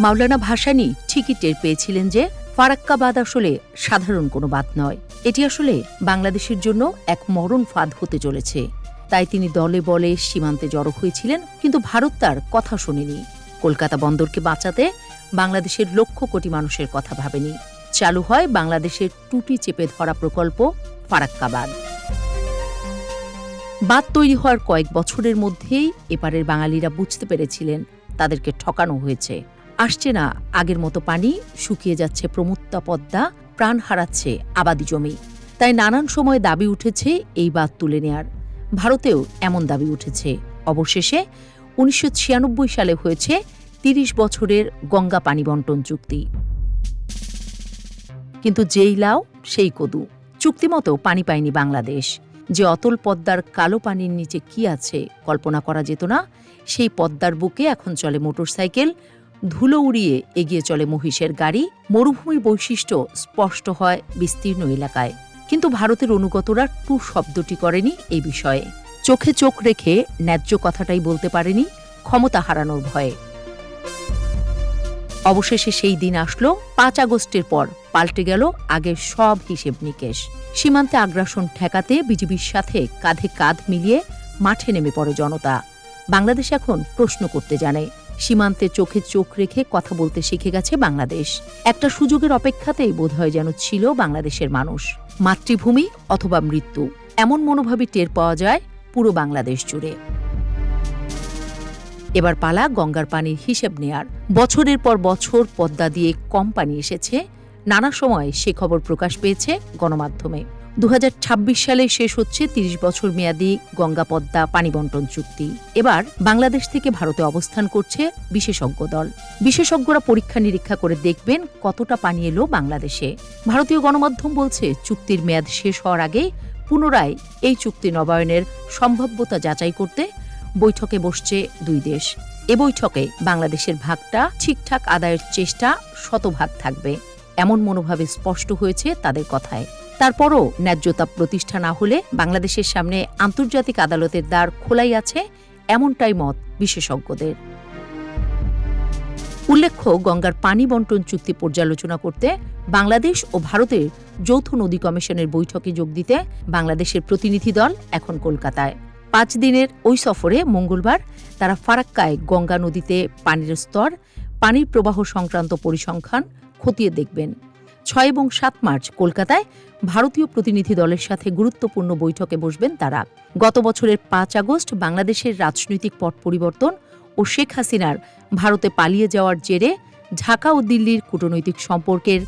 মাওলানা ভাসানী ঠিকই টের পেয়েছিলেন যে ফারাক্কা বাঁধ আসলে সাধারণ কোনো বাঁধ নয়, এটি আসলে বাংলাদেশের জন্য এক মরণ ফাঁদ হতে চলেছে। তাই তিনি দলে বলে সীমান্তে জড়ো হয়েছিলেন, কিন্তু ভারত তার কথা শোনেনি। কলকাতা বন্দরকে বাঁচাতে বাংলাদেশের লক্ষ কোটি মানুষের কথা ভাবেনি। চালু হয় বাংলাদেশের টুটি চেপে ধরা প্রকল্প ফারাক্কা বাঁধ। বাঁধ তৈরি হওয়ার কয়েক বছরের মধ্যেই এপারের বাঙালিরা বুঝতে পেরেছিলেন তাদেরকে ঠকানো হয়েছে। আসছে না আগের মতো পানি, শুকিয়ে যাচ্ছে প্রমত্তা পদ্মা, প্রাণ হারাচ্ছে আবাদি জমি। তাই নানান সময় দাবি উঠেছে এই বাঁধ তুলে নেয়ার। ভারতেও এমন দাবি উঠেছে। অবশেষে ১৯৯৬ সালে হয়েছে ৩০ বছরের গঙ্গা পানি বন্টন চুক্তি। কিন্তু যেই লাউ সেই কদু, চুক্তিমতো পানি পায়নি বাংলাদেশ। যে অতল পদ্মার কালো পানির নিচে কি আছে কল্পনা করা যেত না, সেই পদ্মার বুকে এখন চলে মোটরসাইকেল, ধুলো উড়িয়ে এগিয়ে চলে মহিষের গাড়ি। মরুভূমির বৈশিষ্ট্য স্পষ্ট হয় বিস্তীর্ণ এলাকায়। কিন্তু ভারতের অনুগতরা টু শব্দটি করেনি এই বিষয়ে। চোখে চোখ রেখে ন্যায্য কথাটাই বলতে পারেনি, ক্ষমতা হারানোর ভয়ে। অবশেষে সেই দিন আসলো ৫ আগস্টের পর। পাল্টে গেল আগের সব হিসেব নিকেশ। সীমান্তে আগ্রাসন ঠেকাতে বিজিবির সাথে কাঁধে কাঁধ মিলিয়ে মাঠে নেমে পড়ে জনতা। বাংলাদেশ এখন প্রশ্ন করতে জানে। সীমান্তে চোখে চোখ রেখে কথা বলতে শিখে গেছে বাংলাদেশ। একটা সুযোগের অপেক্ষাতেই বোধহয় যেন ছিল বাংলাদেশের মানুষ। মাতৃভূমি অথবা মৃত্যু, এমন মনোভাবই টের পাওয়া যায় পুরো বাংলাদেশ জুড়ে। এবার পালা গঙ্গার পানির হিসেব নেয়ার। বছরের পর বছর পদ্মা দিয়ে কম পানি এসেছে। নানা সময় সে খবর প্রকাশ পেয়েছে গণমাধ্যমে। ২০২৬ সালে শেষ হচ্ছে ৩০ বছর মেয়াদী গঙ্গা পদ্মা পানি বন্টন চুক্তি। এবার বাংলাদেশ থেকে ভারতে অবস্থান করছে বিশেষজ্ঞ দল। বিশেষজ্ঞরা পরীক্ষা নিরীক্ষা করে দেখবেন কতটা পানি এলো বাংলাদেশে। ভারতীয় গণমাধ্যম বলছে চুক্তির মেয়াদ শেষ হওয়ার আগেই পুনরায় এই চুক্তি নবায়নের সম্ভাব্যতা যাচাই করতে বৈঠকে বসছে দুই দেশ। এ বৈঠকে বাংলাদেশের ভাগটা ঠিকঠাক আদায়ের চেষ্টা শতভাগ থাকবে, এমন মনোভাবে স্পষ্ট হয়েছে তাদের কথায়। তারপরও ন্যায্যতা প্রতিষ্ঠা না হলে বাংলাদেশের সামনে আন্তর্জাতিক আদালতের দ্বার খোলাই আছে, এমনটাই মত বিশেষজ্ঞদের। উল্লেখ্য, গঙ্গার পানি বন্টন চুক্তি পর্যালোচনা করতে বাংলাদেশ ও ভারতের যৌথ নদী কমিশনের বৈঠকে যোগ দিতে বাংলাদেশের প্রতিনিধি দল এখন কলকাতায়। ৫ দিনের ওই সফরে মঙ্গলবার তারা ফারাক্কায় গঙ্গা নদীতে পানির স্তর, পানির প্রবাহ সংক্রান্ত পরিসংখ্যান খতিয়ে দেখবেন। ৬ এবং ৭ মার্চ কলকাতায় ভারতীয় প্রতিনিধি দলের সাথে গুরুত্বপূর্ণ বৈঠকে বসবেন তারা। গত বছরের ৫ আগস্ট বাংলাদেশের রাজনৈতিক পট পরিবর্তন ও শেখ হাসিনার ভারতে পালিয়ে যাওয়ার জেরে ঢাকা ও দিল্লির কূটনৈতিক সম্পর্কের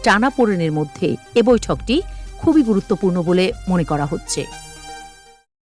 টানাপোড়েনের মধ্যে এ বৈঠকটি খুবই গুরুত্বপূর্ণ বলে মনে করা হচ্ছে।